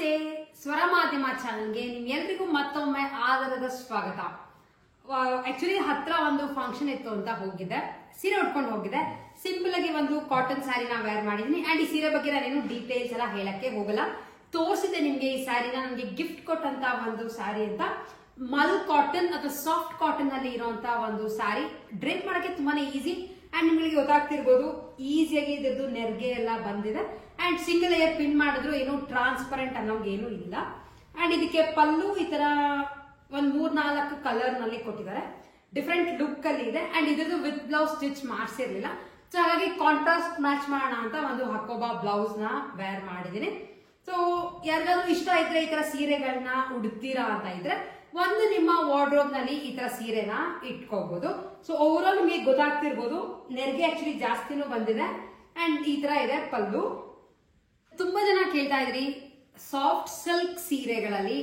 ನಮಸ್ತೆ ಸ್ವರ ಮಾಧ್ಯಮ ಚಾನಲ್ಗೆ ನಿಮ್ಗೆಲ್ರಿಗೂ ಮತ್ತೊಮ್ಮೆ ಆದರದ ಸ್ವಾಗತ. ಆಕ್ಚುಲಿ ಹತ್ರ ಒಂದು ಫಂಕ್ಷನ್ ಇತ್ತು ಅಂತ ಹೋಗಿದ್ದೆ, ಸೀರೆ ಉಟ್ಕೊಂಡು ಹೋಗಿದ್ದೆ. ಸಿಂಪಲ್ ಆಗಿ ಒಂದು ಕಾಟನ್ ಸ್ಯಾರಿನ ವೇರ್ ಮಾಡಿದೀನಿ. ಅಂಡ್ ಈ ಸೀರೆ ಬಗ್ಗೆ ನಾನೇನು ಡೀಟೇಲ್ಸ್ ಎಲ್ಲ ಹೇಳಕ್ಕೆ ಹೋಗಲ್ಲ, ತೋರಿಸಿದೆ ನಿಮ್ಗೆ. ಈ ಸ್ಯಾರಿನ ನನಗೆ ಗಿಫ್ಟ್ ಕೊಟ್ಟಂತ ಒಂದು ಸ್ಯಾರಿ ಅಂತ, ಮಲ್ ಕಾಟನ್ ಅಥವಾ ಸಾಫ್ಟ್ ಕಾಟನ್ ಅಲ್ಲಿ ಇರುವಂತ ಒಂದು ಸ್ಯಾರಿ. ಡ್ರೇಪ್ ಮಾಡಕ್ಕೆ ತುಂಬಾನೇ ಈಸಿ ಅಂಡ್ ನಿಮಗೆ ಗೊತ್ತಾಗ್ತಿರ್ಬೋದು, ಈಸಿಯಾಗಿ ಇದ್ರದ್ದು ನೆರಿಗೆ ಎಲ್ಲ ಬಂದಿದೆ. ಅಂಡ್ ಸಿಂಗಲ್ ಲೇಯರ್ ಪಿನ್ ಮಾಡಿದ್ರು ಏನು ಟ್ರಾನ್ಸ್ಪರೆಂಟ್ ಅನ್ನೋಂಗೆ ಏನು ಇಲ್ಲ. ಅಂಡ್ ಇದಕ್ಕೆ ಪಲ್ಲು ಈ ತರ ಒಂದ್ 3-4 ಕಲರ್ ನಲ್ಲಿ ಕೊಟ್ಟಿದ್ದಾರೆ, ಡಿಫ್ರೆಂಟ್ ಲುಕ್ ಅಲ್ಲಿ ಇದೆ. ಅಂಡ್ ಇದ್ರದ್ದು ವಿತ್ ಬ್ಲೌಸ್ ಸ್ಟಿಚ್ ಮಾಡಿಸಿರ್ಲಿಲ್ಲ, ಸೊ ಹಾಗಾಗಿ ಕಾಂಟ್ರಾಸ್ಟ್ ಮ್ಯಾಚ್ ಮಾಡೋಣ ಅಂತ ಒಂದು ಹಕೋಬಾ ಬ್ಲೌಸ್ ನ ವೇರ್ ಮಾಡಿದೀನಿ. ಸೊ ಯಾರಿಗಾದ್ರೂ ಇಷ್ಟ ಇದ್ರೆ ಈ ತರ ಸೀರೆಗಳನ್ನ ಉಡ್ತೀರಾ ಅಂತ ಇದ್ರೆ ಒಂದು ನಿಮ್ಮ ವಾರ್ಡ್ರೋಬ್ ನಲ್ಲಿ ಈ ತರ ಸೀರೆನ ಇಟ್ಕೋಬಹುದು. ಸೊ ಓವರ್ ಆಲ್ ನಿಮಗೆ ಗೊತ್ತಾಗ್ತಿರ್ಬೋದು, ನೆರಿಗೆ ಆಕ್ಚುಲಿ ಜಾಸ್ತಿನೂ ಬಂದಿದೆ. ಅಂಡ್ ಈ ತರ ಇದೆ ಪಲ್ಲು. ತುಂಬಾ ಜನ ಕೇಳ್ತಾ ಇದ್ರಿ ಸಾಫ್ಟ್ ಸಿಲ್ಕ್ ಸೀರೆಗಳಲ್ಲಿ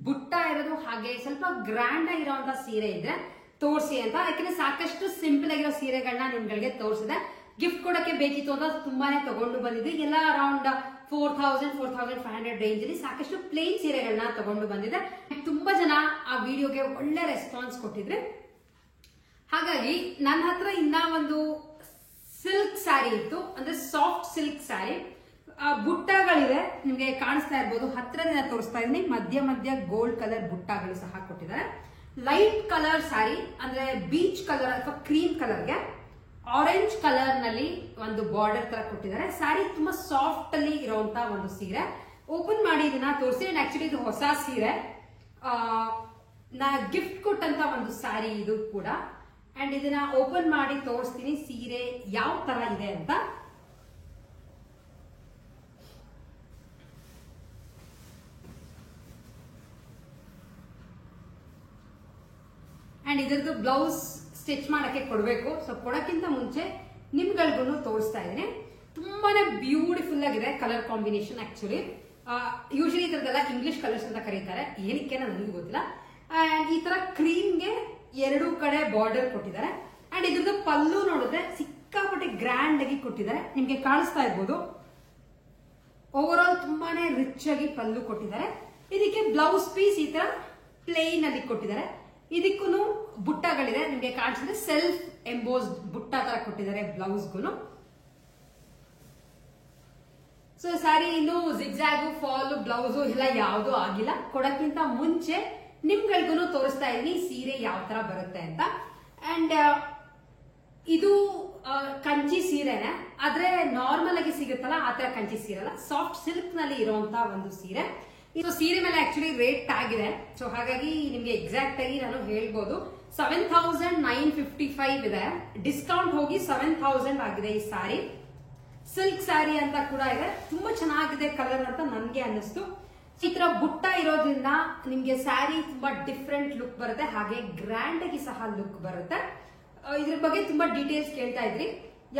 ಬುಟ್ಟ ಇರೋದು ಹಾಗೆ ಸ್ವಲ್ಪ ಗ್ರ್ಯಾಂಡ್ ಆಗಿರುವಂತ ಸೀರೆ ಇದ್ರೆ ತೋರಿಸಿ ಅಂತ. ಯಾಕಂದ್ರೆ ಸಾಕಷ್ಟು ಸಿಂಪಲ್ ಆಗಿರೋ ಸೀರೆಗಳನ್ನ ನಿಮ್ಗಳಿಗೆ ತೋರಿಸಿದೆ. ಗಿಫ್ಟ್ ಕೊಡಕ್ಕೆ ಬೇಕಿತ್ತು ಅಂತ ತುಂಬಾನೇ ತಗೊಂಡು ಬಂದಿದ್ವಿ. ಎಲ್ಲ ಅರೌಂಡ್ 4000-4500 ರೇಂಜ್ ಅಲ್ಲಿ ಸಾಕಷ್ಟು ಪ್ಲೇನ್ ಸೀರೆಗಳನ್ನ ತಗೊಂಡು ಬಂದಿದೆ. ತುಂಬಾ ಜನ ಆ ವಿಡಿಯೋಗೆ ಒಳ್ಳೆ ರೆಸ್ಪಾನ್ಸ್ ಕೊಟ್ಟಿದ್ರೆ, ಹಾಗಾಗಿ ನನ್ನ ಹತ್ರ ಇನ್ನ ಒಂದು ಸಿಲ್ಕ್ ಸ್ಯಾರಿ ಇತ್ತು, ಅಂದ್ರೆ ಸಾಫ್ಟ್ ಸಿಲ್ಕ್ ಸ್ಯಾರಿ. ಬುಟ್ಟಗಳಿವೆ, ನಿಮ್ಗೆ ಕಾಣಿಸ್ತಾ ಇರ್ಬೋದು, ಹತ್ರದಿಂದ ತೋರಿಸ್ತಾ ಇದೀನಿ. ಮಧ್ಯ ಗೋಲ್ಡ್ ಕಲರ್ ಬುಟ್ಟಗಳು ಸಹ ಕೊಟ್ಟಿದ್ದಾರೆ. ಲೈಟ್ ಕಲರ್ ಸ್ಯಾರಿ, ಅಂದ್ರೆ ಬೀಚ್ ಕಲರ್ ಅಥವಾ ಕ್ರೀಮ್ ಕಲರ್ಗೆ ಆರೆಂಜ್ ಕಲರ್ ನಲ್ಲಿ ಒಂದು ಬಾರ್ಡರ್ ತರ ಕೊಟ್ಟಿದ್ದಾರೆ. ಸ್ಯಾರಿ ತುಂಬಾ ಸಾಫ್ಟ್ ಅಲ್ಲಿ ಇರುವಂತ ಒಂದು ಸೀರೆ. ಓಪನ್ ಮಾಡಿ ಇದನ್ನ ತೋರಿಸಿ. ಆಕ್ಚುಲಿ ಇದು ಹೊಸ ಸೀರೆ, ನಾ ಗಿಫ್ಟ್ ಕೊಟ್ಟಂತ ಒಂದು ಸ್ಯಾರಿ ಇದು ಕೂಡ. ಅಂಡ್ ಇದನ್ನ ಓಪನ್ ಮಾಡಿ ತೋರಿಸ್ತೀನಿ ಸೀರೆ ಯಾವ ತರ ಇದೆ ಅಂತ. ಅಂಡ್ ಇದ್ರದ್ದು ಬ್ಲೌಸ್ ಸ್ಟಿಚ್ ಮಾಡಕ್ಕೆ ಕೊಡಬೇಕು. ಸೊ ಕೊಡಕ್ಕಿಂತ ಮುಂಚೆ ನಿಮ್ಗಳಿಗೂ ತೋರಿಸ್ತಾ ಇದ್ದೀನಿ. ತುಂಬಾನೇ ಬ್ಯೂಟಿಫುಲ್ ಆಗಿದೆ ಕಲರ್ ಕಾಂಬಿನೇಷನ್. ಆಕ್ಚುಲಿ ಯೂಶಲಿ ಇದ್ರದ್ದೆಲ್ಲ ಇಂಗ್ಲಿಷ್ ಕಲರ್ಸ್ ಅಂತ ಕರೀತಾರೆ, ಏನಕ್ಕೆ ನನಗೆ ಗೊತ್ತಿಲ್ಲ. ಅಂಡ್ ಈ ತರ ಕ್ರೀಮ್ಗೆ 2 ಕಡೆ ಬಾರ್ಡರ್ ಕೊಟ್ಟಿದ್ದಾರೆ. ಅಂಡ್ ಇದ್ರದ್ದು ಪಲ್ಲು ನೋಡಿದ್ರೆ ಸಿಕ್ಕಾಪಟ್ಟೆ ಗ್ರ್ಯಾಂಡ್ ಆಗಿ ಕೊಟ್ಟಿದ್ದಾರೆ, ನಿಮ್ಗೆ ಕಾಣಿಸ್ತಾ ಇರ್ಬೋದು. ಓವರ್ ಆಲ್ ತುಂಬಾನೇ ರಿಚ್ ಆಗಿ ಪಲ್ಲು ಕೊಟ್ಟಿದ್ದಾರೆ. ಇದಕ್ಕೆ ಬ್ಲೌಸ್ ಪೀಸ್ ಈ ತರ ಪ್ಲೇನ್ ಅಲ್ಲಿ ಕೊಟ್ಟಿದ್ದಾರೆ. ಇದಕ್ಕೂ ಬುಟ್ಟಗಳಿದೆ, ನಿಮ್ಗೆ ಕಾಣಿಸಿದ್ರೆ ಸೆಲ್ಫ್ ಎಂಬೋಸ್ಡ್ ಬುಟ್ಟ ತರ ಕೊಟ್ಟಿದ್ದಾರೆ ಬ್ಲೌಸ್ಗೂ. ಸೊ ಸ್ಯಾರಿ ಇನ್ನು ಜಿಗ್ಜಾಗು ಫಾಲ್ ಬ್ಲೌಸ್ ಎಲ್ಲ ಯಾವ್ದು ಆಗಿಲ್ಲ. ಕೊಡಕ್ಕಿಂತ ಮುಂಚೆ ನಿಮ್ಗಳಿಗೂ ತೋರಿಸ್ತಾ ಇದೀನಿ ಸೀರೆ ಯಾವ ತರ ಬರುತ್ತೆ ಅಂತ. ಅಂಡ್ ಇದು ಕಂಚಿ ಸೀರೆನೆ, ಆದ್ರೆ ನಾರ್ಮಲ್ ಆಗಿ ಸಿಗುತ್ತಲ್ಲ ಆ ತರ ಕಂಚಿ ಸೀರೆ ಅಲ್ಲ, ಸಾಫ್ಟ್ ಸಿಲ್ಕ್ ನಲ್ಲಿ ಇರುವಂತ ಒಂದು ಸೀರೆ. ಇದು ಸೀರೆ ಮೇಲೆ ಆಕ್ಚುಲಿ ರೇಟ್ ಟ್ಯಾಗ್ ಇದೆ, ಸೊ ಹಾಗಾಗಿ ನಿಮ್ಗೆ ಎಕ್ಸಾಕ್ಟ್ ಆಗಿ ನಾನು ಹೇಳ್ಬೋದು. 7955 ಇದೆ, ಡಿಸ್ಕೌಂಟ್ ಹೋಗಿ 7000 ಆಗಿದೆ ಈ ಸ್ಯಾರಿ. ಸಿಲ್ಕ್ ಸ್ಯಾರಿ ಅಂತ ಕೂಡ ಇದೆ, ತುಂಬಾ ಚೆನ್ನಾಗಿದೆ ಕಲರ್ ಅಂತ ನನ್ಗೆ ಅನ್ನಿಸ್ತು. ಈ ತರ ಬುಟ್ಟ ಇರೋದ್ರಿಂದ ನಿಮ್ಗೆ ಸ್ಯಾರಿ ತುಂಬಾ ಡಿಫ್ರೆಂಟ್ ಲುಕ್ ಬರುತ್ತೆ, ಹಾಗೆ ಗ್ರ್ಯಾಂಡ್ ಆಗಿ ಸಹ ಲುಕ್ ಬರುತ್ತೆ. ಇದ್ರ ಬಗ್ಗೆ ತುಂಬಾ ಡೀಟೇಲ್ಸ್ ಕೇಳ್ತಾ ಇದ್ರಿ,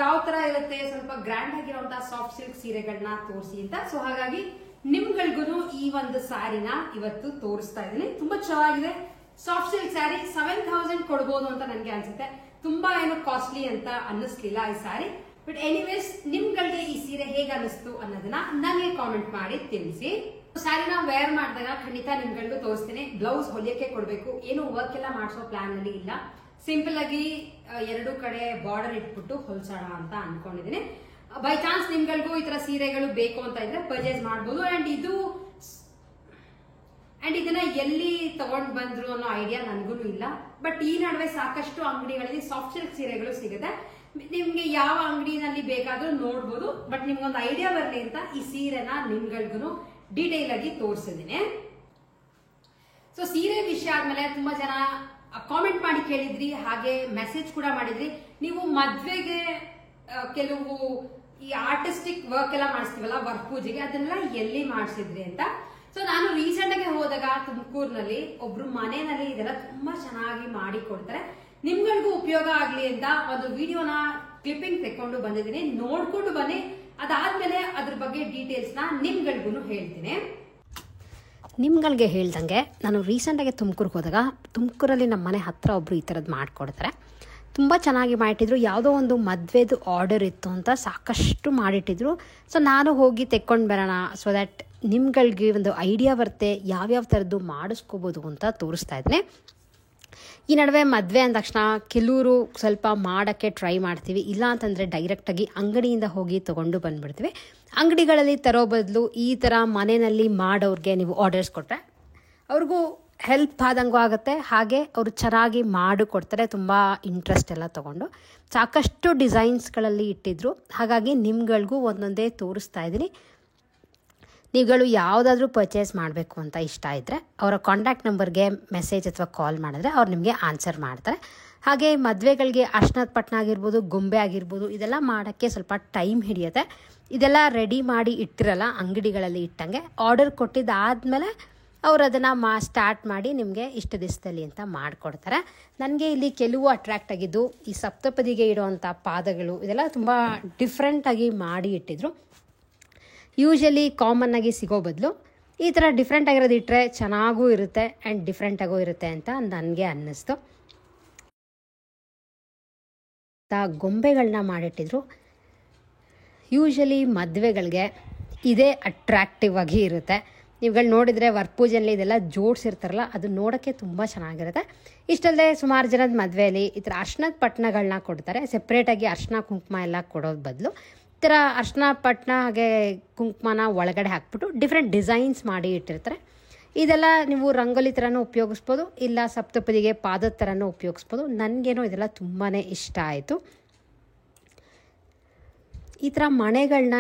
ಯಾವ ತರ ಇರುತ್ತೆ ಸ್ವಲ್ಪ ಗ್ರ್ಯಾಂಡ್ ಆಗಿರುವಂತಹ ಸಾಫ್ಟ್ ಸಿಲ್ಕ್ ಸೀರೆಗಳನ್ನ ತೋರಿಸಿ ಅಂತ. ಸೊ ಹಾಗಾಗಿ ನಿಮ್ಗಳಿಗೂ ಈ ಒಂದು ಸ್ಯಾರಿನ ಇವತ್ತು ತೋರಿಸ್ತಾ ಇದ್ದೀನಿ. ತುಂಬಾ ಚೆನ್ನಾಗಿದೆ ಸಾಫ್ಟ್ ಸಿಲ್ಕ್ ಸ್ಯಾರಿ. 7000 ಕೊಡ್ಬೋದು ಅಂತ ನನ್ಗೆ ಅನ್ಸುತ್ತೆ, ತುಂಬಾ ಏನು ಕಾಸ್ಟ್ಲಿ ಅಂತ ಅನ್ನಿಸ್ಲಿಲ್ಲ ಈ ಸ್ಯಾರಿ. ಬಟ್ ಎನಿವೇಸ್ ನಿಮ್ಗಳಿಗೆ ಈ ಸೀರೆ ಹೇಗೆ ಅನ್ನಿಸ್ತು ಅನ್ನೋದನ್ನ ನನಗೆ ಕಾಮೆಂಟ್ ಮಾಡಿ ತಿಳಿಸಿ. ಸ್ಯಾರಿನ ವೇರ್ ಮಾಡಿದಾಗ ಖಂಡಿತ ನಿಮ್ಗಳಿಗೂ ತೋರಿಸ್ತೀನಿ. ಬ್ಲೌಸ್ ಹೊಲಿಯಕ್ಕೆ ಕೊಡ್ಬೇಕು, ಏನು ವರ್ಕ್ ಎಲ್ಲ ಮಾಡಿಸೋ ಪ್ಲಾನ್ ಅಲ್ಲಿ ಇಲ್ಲ. ಸಿಂಪಲ್ ಆಗಿ 2 ಕಡೆ ಬಾರ್ಡರ್ ಇಟ್ಬಿಟ್ಟು ಹೊಲ್ಸೋಣ ಅಂತ ಅನ್ಕೊಂಡಿದ್ದೀನಿ. ಬೈ ಚಾನ್ಸ್ ನಿಮ್ಗಳಿಗೂ ಈ ತರ ಸೀರೆಗಳು ಬೇಕು ಅಂತ ಇದ್ರೆ ಪರ್ಚೇಸ್ ಮಾಡಬಹುದು. ಅಂಡ್ ಇದನ್ನ ಎಲ್ಲಿ ತಗೊಂಡ್ ಬಂದ್ರು ಅನ್ನೋ ಐಡಿಯಾ ನನ್ಗೂ ಇಲ್ಲ. ಬಟ್ ಈ ನಡುವೆ ಸಾಕಷ್ಟು ಅಂಗಡಿಗಳಲ್ಲಿ ಸಾಫ್ಟ್ ಸಿಲ್ಕ್ ಸೀರೆಗಳು ಸಿಗುತ್ತೆ, ನಿಮ್ಗೆ ಯಾವ ಅಂಗಡಿನಲ್ಲಿ ಬೇಕಾದ್ರೂ ನೋಡ್ಬೋದು. ಬಟ್ ನಿಮ್ಗೊಂದು ಐಡಿಯಾ ಬರಲಿ ಅಂತ ಈ ಸೀರೆನ ನಿಮ್ಗಳಿಗೂ ಡೀಟೇಲ್ ಆಗಿ ತೋರಿಸಿದ್ದೀನಿ. ಸೊ ಸೀರೆ ವಿಷಯ ಆದ್ಮೇಲೆ ತುಂಬಾ ಜನ ಕಾಮೆಂಟ್ ಮಾಡಿ ಕೇಳಿದ್ರಿ, ಹಾಗೆ ಮೆಸೇಜ್ ಕೂಡ ಮಾಡಿದ್ರಿ. ನೀವು ಮದ್ವೆಗೆ ಕೆಲವು ಈ ಆರ್ಟಿಸ್ಟಿಕ್ ವರ್ಕ್ ಎಲ್ಲ ಮಾಡಿಸ್ತೀವಲ್ಲ, ವರ್ಕ್ ಪೂಜೆಗೆ, ಅದನ್ನೆಲ್ಲ ಎಲ್ಲಿ ಮಾಡಿಸಿದ್ರಿ ಅಂತ. ಸೊ ನಾನು ರೀಸೆಂಟ್ ಆಗಿ ಹೋದಾಗ ತುಮಕೂರಿನಲ್ಲಿ ಒಬ್ರು ಮನೆಯಲ್ಲಿ ಇದೆಲ್ಲ ತುಂಬಾ ಚೆನ್ನಾಗಿ ಮಾಡಿ ಕೊಡ್ತಾರೆ. ನಿಮ್ಗಳಿಗೂ ಉಪಯೋಗ ಆಗ್ಲಿ ಅಂತ ಒಂದು ವಿಡಿಯೋನ ಕ್ಲಿಪ್ಪಿಂಗ್ ತೆಕ್ಕೊಂಡು ಬಂದಿದ್ದೀನಿ, ನೋಡ್ಕೊಂಡು ಬನ್ನಿ. ಅದಾದ್ಮೇಲೆ ಅದ್ರ ಬಗ್ಗೆ ಡೀಟೇಲ್ಸ್ ನ ನಿಮ್ಗಳಿಗೂ ಹೇಳ್ತೀನಿ. ನಿಮ್ಗಳಿಗೆ ಹೇಳ್ದಂಗೆ ನಾನು ರೀಸೆಂಟಾಗಿ ತುಮಕೂರಿಗೆ ಹೋದಾಗ ತುಮಕೂರಲ್ಲಿ ನಮ್ಮ ಮನೆ ಹತ್ತಿರ ಒಬ್ಬರು ಈ ಥರದ್ದು ಮಾಡಿಕೊಡ್ತಾರೆ. ತುಂಬ ಚೆನ್ನಾಗಿ ಮಾಡಿಟ್ಟಿದ್ರು. ಯಾವುದೋ ಒಂದು ಮದುವೆದು ಆರ್ಡರ್ ಇತ್ತು ಅಂತ ಸಾಕಷ್ಟು ಮಾಡಿಟ್ಟಿದ್ರು. ಸೊ ನಾನು ಹೋಗಿ ತೆಕ್ಕೊಂಡು ಬರೋಣ, ಸೊ ದ್ಯಾಟ್ ನಿಮ್ಗಳಿಗೆ ಒಂದು ಐಡಿಯಾ ಬರುತ್ತೆ ಯಾವ್ಯಾವ ಥರದ್ದು ಮಾಡಿಸ್ಕೋಬೋದು ಅಂತ ತೋರಿಸ್ತಾ ಇದ್ದೀನಿ. ಈ ನಡುವೆ ಮದುವೆ ಅಂದ ತಕ್ಷಣ ಕೆಲವರು ಸ್ವಲ್ಪ ಮಾಡೋಕ್ಕೆ ಟ್ರೈ ಮಾಡ್ತೀವಿ, ಇಲ್ಲ ಅಂತಂದರೆ ಡೈರೆಕ್ಟಾಗಿ ಅಂಗಡಿಯಿಂದ ಹೋಗಿ ತೊಗೊಂಡು ಬಂದುಬಿಡ್ತೀವಿ. ಅಂಗಡಿಗಳಲ್ಲಿ ತರೋ ಬದಲು ಈ ಥರ ಮನೆಯಲ್ಲಿ ಮಾಡೋರಿಗೆ ನೀವು ಆರ್ಡರ್ಸ್ ಕೊಟ್ಟರೆ ಅವ್ರಿಗೂ ಹೆಲ್ಪ್ ಆದಂಗೂ ಆಗುತ್ತೆ, ಹಾಗೆ ಅವರು ಚೆನ್ನಾಗಿ ಮಾಡಿಕೊಡ್ತಾರೆ. ತುಂಬ ಇಂಟ್ರೆಸ್ಟ್ ಎಲ್ಲ ತೊಗೊಂಡು ಸಾಕಷ್ಟು ಡಿಸೈನ್ಸ್ಗಳಲ್ಲಿ ಇಟ್ಟಿದ್ರು, ಹಾಗಾಗಿ ನಿಮ್ಗಳಿಗೂ ಒಂದೊಂದೇ ತೋರಿಸ್ತಾ ಇದ್ದೀನಿ. ನೀವುಗಳು ಯಾವುದಾದ್ರೂ ಪರ್ಚೇಸ್ ಮಾಡಬೇಕು ಅಂತ ಇಷ್ಟ ಇದ್ದರೆ ಅವರ ಕಾಂಟ್ಯಾಕ್ಟ್ ನಂಬರ್ಗೆ ಮೆಸೇಜ್ ಅಥವಾ ಕಾಲ್ ಮಾಡಿದ್ರೆ ಅವ್ರು ನಿಮಗೆ ಆನ್ಸರ್ ಮಾಡ್ತಾರೆ. ಹಾಗೆ ಮದುವೆಗಳಿಗೆ ಅರ್ಶಿನದ ಪಟ್ನ ಆಗಿರ್ಬೋದು, ಗೊಂಬೆ ಆಗಿರ್ಬೋದು, ಇದೆಲ್ಲ ಮಾಡೋಕ್ಕೆ ಸ್ವಲ್ಪ ಟೈಮ್ ಹಿಡಿಯುತ್ತೆ. ಇದೆಲ್ಲ ರೆಡಿ ಮಾಡಿ ಇಟ್ಟಿರಲ್ಲ ಅಂಗಡಿಗಳಲ್ಲಿ ಇಟ್ಟಂಗೆ, ಆರ್ಡರ್ ಕೊಟ್ಟಿದ್ದಾದಮೇಲೆ ಅವ್ರು ಅದನ್ನು ಸ್ಟಾರ್ಟ್ ಮಾಡಿ ನಿಮಗೆ ಇಷ್ಟು ದಿವಸದಲ್ಲಿ ಅಂತ ಮಾಡಿಕೊಡ್ತಾರೆ. ನನಗೆ ಇಲ್ಲಿ ಕೆಲವು ಅಟ್ರ್ಯಾಕ್ಟ್ ಆಗಿದ್ದು ಈ ಸಪ್ತಪದಿಗೆ ಇಡುವಂಥ ಪಾದಗಳು, ಇದೆಲ್ಲ ತುಂಬ ಡಿಫ್ರೆಂಟಾಗಿ ಮಾಡಿ ಇಟ್ಟಿದ್ರು. ಯೂಶಲಿ ಕಾಮನ್ನಾಗಿ ಸಿಗೋ ಬದಲು ಈ ಥರ ಡಿಫ್ರೆಂಟ್ ಆಗಿರೋದು ಇಟ್ಟರೆ ಚೆನ್ನಾಗೂ ಇರುತ್ತೆ ಆ್ಯಂಡ್ ಡಿಫ್ರೆಂಟಾಗೂ ಇರುತ್ತೆ ಅಂತ ನನಗೆ ಅನ್ನಿಸ್ತು. ಗೊಂಬೆಗಳನ್ನ ಮಾಡಿಟ್ಟಿದ್ರು. ಯೂಶಲಿ ಮದುವೆಗಳಿಗೆ ಇದೇ ಅಟ್ರ್ಯಾಕ್ಟಿವ್ ಆಗಿ ಇರುತ್ತೆ. ನೀವುಗಳು ನೋಡಿದರೆ ವರಪೂಜೆಯಲ್ಲಿ ಇದೆಲ್ಲ ಜೋಡಿಸಿರ್ತಾರಲ್ಲ, ಅದು ನೋಡೋಕ್ಕೆ ತುಂಬ ಚೆನ್ನಾಗಿರುತ್ತೆ. ಇಷ್ಟಲ್ಲದೆ ಸುಮಾರು ಜನದ ಮದುವೆಯಲ್ಲಿ ಈ ಥರ ಅರ್ಶಿನದ ಪಟ್ನಗಳನ್ನ ಕೊಡ್ತಾರೆ. ಸೆಪ್ರೇಟಾಗಿ ಅರ್ಶಿನ ಕುಂಕುಮ ಎಲ್ಲ ಕೊಡೋದು ಬದಲು ಈ ಥರ ಅರ್ಶಿನ ಪಟ್ನ ಹಾಗೆ ಕುಂಕುಮನ ಒಳಗಡೆ ಹಾಕ್ಬಿಟ್ಟು ಡಿಫ್ರೆಂಟ್ ಡಿಸೈನ್ಸ್ ಮಾಡಿ ಇಟ್ಟಿರ್ತಾರೆ. ಇದೆಲ್ಲ ನೀವು ರಂಗೋಲಿ ಥರನೂ ಉಪಯೋಗಿಸ್ಬೋದು, ಇಲ್ಲ ಸಪ್ತಪದಿಗೆ ಪಾದದ ಥರನೂ ಉಪಯೋಗಿಸ್ಬೋದು. ನನಗೇನೋ ಇದೆಲ್ಲ ತುಂಬಾ ಇಷ್ಟ ಆಯಿತು. ಈ ಥರ ಮನೆಗಳನ್ನ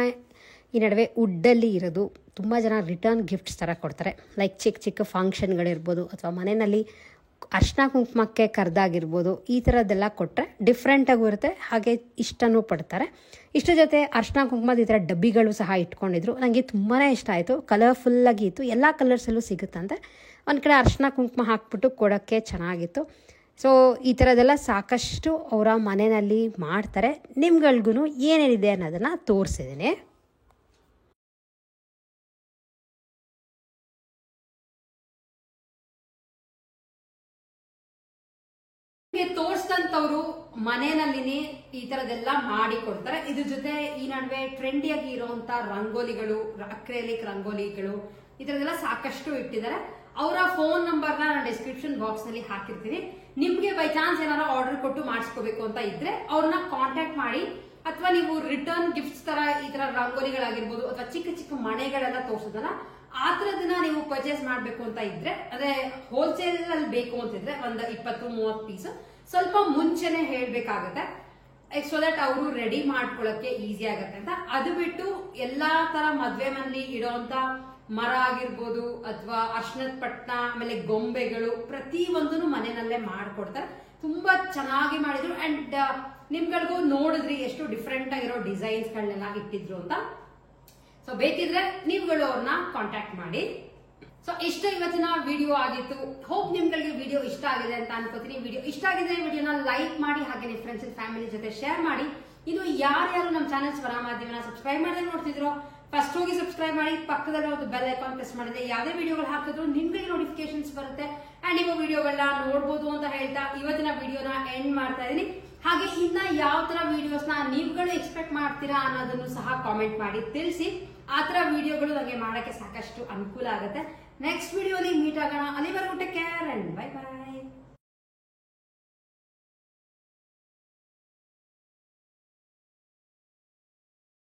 ಈ ನಡುವೆ ವುಡ್ಡಲ್ಲಿ ಇರೋದು ತುಂಬ ಜನ ರಿಟರ್ನ್ ಗಿಫ್ಟ್ಸ್ ಥರ ಕೊಡ್ತಾರೆ. ಲೈಕ್ ಚಿಕ್ಕ ಚಿಕ್ಕ ಫಂಕ್ಷನ್ಗಳಿರ್ಬೋದು ಅಥವಾ ಮನೆಯಲ್ಲಿ ಅರ್ಶಿನ ಕುಂಕುಮಕ್ಕೆ ಕರೆದಾಗಿರ್ಬೋದು, ಈ ಥರದ್ದೆಲ್ಲ ಕೊಟ್ಟರೆ ಡಿಫ್ರೆಂಟಾಗೂ ಇರುತ್ತೆ, ಹಾಗೆ ಇಷ್ಟನೂ ಪಡ್ತಾರೆ. ಇಷ್ಟರ ಜೊತೆ ಅರ್ಶಿನ ಕುಂಕುಮದ ಈ ಥರ ಡಬ್ಬಿಗಳು ಸಹ ಇಟ್ಕೊಂಡಿದ್ರು. ನನಗೆ ತುಂಬಾ ಇಷ್ಟ ಆಯಿತು. ಕಲರ್ಫುಲ್ಲಾಗಿ ಇತ್ತು, ಎಲ್ಲ ಕಲರ್ಸಲ್ಲೂ ಸಿಗುತ್ತಂತೆ. ಒಂದು ಕಡೆ ಅರ್ಶಿನ ಕುಂಕುಮ ಹಾಕ್ಬಿಟ್ಟು ಕೊಡೋಕ್ಕೆ ಚೆನ್ನಾಗಿತ್ತು. ಸೊ ಈ ಥರದ್ದೆಲ್ಲ ಸಾಕಷ್ಟು ಅವರ ಮನೆಯಲ್ಲಿ ಮಾಡ್ತಾರೆ. ನಿಮ್ಗಳಿಗೂ ಏನೇನಿದೆ ಅನ್ನೋದನ್ನು ತೋರಿಸಿದ್ದೀನಿ. ತೋರಿಸಿದಂಥವ್ರು ಮನೆಯಲ್ಲಿನೇ ಈ ತರದೆಲ್ಲ ಮಾಡಿ ಕೊಡ್ತಾರೆ. ಇದ್ರ ಜೊತೆ ಈ ನಡುವೆ ಟ್ರೆಂಡಿಯಾಗಿ ಇರುವಂತ ರಂಗೋಲಿಗಳು, ಅಕ್ರೇಲಿಕ್ ರಂಗೋಲಿಗಳು, ಈ ತರದೆಲ್ಲ ಸಾಕಷ್ಟು ಇಟ್ಟಿದ್ದಾರೆ. ಅವರ ಫೋನ್ ನಂಬರ್ನ ನಾನು ಡಿಸ್ಕ್ರಿಪ್ಷನ್ ಬಾಕ್ಸ್ ನಲ್ಲಿ ಹಾಕಿರ್ತೀನಿ. ನಿಮ್ಗೆ ಬೈ ಚಾನ್ಸ್ ಏನಾದ್ರು ಆರ್ಡರ್ ಕೊಟ್ಟು ಮಾಡಿಸ್ಕೋಬೇಕು ಅಂತ ಇದ್ರೆ ಅವ್ರನ್ನ ಕಾಂಟ್ಯಾಕ್ಟ್ ಮಾಡಿ, ಅಥವಾ ನೀವು ರಿಟರ್ನ್ ಗಿಫ್ಟ್ಸ್ ತರ ಈ ತರ ರಂಗೋಲಿಗಳಾಗಿರ್ಬೋದು ಅಥವಾ ಚಿಕ್ಕ ಚಿಕ್ಕ ಮನೆಗಳೆಲ್ಲ ತೋರಿಸೋದಲ್ಲ, ಆ ತರದನ್ನ ನೀವು ಪರ್ಚೇಸ್ ಮಾಡ್ಬೇಕು ಅಂತ ಇದ್ರೆ, ಅದೇ ಹೋಲ್ಸೇಲ್ ಅಲ್ಲಿ ಬೇಕು ಅಂತಿದ್ರೆ ಒಂದು 20-30 ಪೀಸ್ ಸ್ವಲ್ಪ ಮುಂಚೆನೆ ಹೇಳ್ಬೇಕಾಗತ್ತೆ, ಸೊ ದಟ್ ಅವರು ರೆಡಿ ಮಾಡ್ಕೊಳಕ್ಕೆ ಈಸಿ ಆಗತ್ತೆ ಅಂತ. ಅದು ಬಿಟ್ಟು ಎಲ್ಲಾ ತರ ಮದ್ವೆ ಮನೇಲಿ ಇಡೋಂತ ಮರ ಆಗಿರ್ಬೋದು ಅಥವಾ ಅರ್ಶಿನದ ಪಟ್ನ, ಆಮೇಲೆ ಗೊಂಬೆಗಳು, ಪ್ರತಿ ಒಂದನ್ನು ಮನೆಯಲ್ಲೇ ಮಾಡ್ಕೊಡ್ತಾರೆ. ತುಂಬಾ ಚೆನ್ನಾಗಿ ಮಾಡಿದ್ರು. ಅಂಡ್ ನಿಮ್ಗಳಿಗೂ ನೋಡಿದ್ರಿ ಎಷ್ಟು ಡಿಫ್ರೆಂಟ್ ಆಗಿರೋ ಡಿಸೈನ್ಸ್ ಗಳನ್ನೆಲ್ಲ ಇಟ್ಟಿದ್ರು ಅಂತ. ಸೊ ಬೇಕಿದ್ರೆ ನೀವುಗಳು ಅವ್ರನ್ನ ಕಾಂಟ್ಯಾಕ್ಟ್ ಮಾಡಿ. ಸೊ ಇಷ್ಟ ಇವತ್ತಿನ ವಿಡಿಯೋ ಆಗಿತ್ತು. ಹೋಪ್ ನಿಮ್ಗಳಿಗೆ ವಿಡಿಯೋ ಇಷ್ಟ ಆಗಿದೆ ಅಂತ ಅನ್ಕೋತೀನಿ. ವಿಡಿಯೋ ಇಷ್ಟ ಆಗಿದೆ ವಿಡಿಯೋನ ಲೈಕ್ ಮಾಡಿ, ಹಾಗೆ ನಿಮ್ಮ ಫ್ರೆಂಡ್ಸ್ ಅಂಡ್ ಫ್ಯಾಮಿಲಿ ಜೊತೆ ಶೇರ್ ಮಾಡಿ. ಇನ್ನು ಯಾರ್ಯಾರು ನಮ್ಮ ಚಾನೆಲ್ ಸ್ವರ ಮಾಧ್ಯಮನ ಸಬ್ಸ್ಕ್ರೈಬ್ ಮಾಡದೆ ನೋಡ್ತಿದ್ರು, ಫಸ್ಟ್ ಹೋಗಿ ಸಬ್ಸ್ಕ್ರೈಬ್ ಮಾಡಿ, ಪಕ್ಕದಲ್ಲಿ ಒಂದು ಬೆಲ್ ಐಕಾನ್ ಪ್ರೆಸ್ ಮಾಡಿದ್ರೆ ಯಾವುದೇ ವಿಡಿಯೋಗಳು ಹಾಕಿದ್ರು ನಿಮ್ಗೆ ನೋಟಿಫಿಕೇಶನ್ಸ್ ಬರುತ್ತೆ ಅಂಡ್ ನೀವು ವಿಡಿಯೋಗಳನ್ನ ನೋಡ್ಬೋದು ಅಂತ ಹೇಳ್ತಾ ಇವತ್ತಿನ ವಿಡಿಯೋನ ಎಂಡ್ ಮಾಡ್ತಾ ಇದೀನಿ. ಹಾಗೆ ಇನ್ನ ಯಾವ ತರ ವಿಡಿಯೋಸ್ ನ ನೀವುಗಳು ಎಕ್ಸ್ಪೆಕ್ಟ್ ಮಾಡ್ತೀರಾ ಅನ್ನೋದನ್ನು ಸಹ ಕಾಮೆಂಟ್ ಮಾಡಿ ತಿಳಿಸಿ. ಆ ತರ ವಿಡಿಯೋಗಳು ನನಗೆ ಮಾಡಕ್ಕೆ ಸಾಕಷ್ಟು ಅನುಕೂಲ ಆಗುತ್ತೆ. ನೆಕ್ಸ್ಟ್ ವಿಡಿಯೋಲಿ ಮೀಟ್ ಆಗೋಣ. ಅಲ್ಲಿವರೆಗೂ take care and bye bye.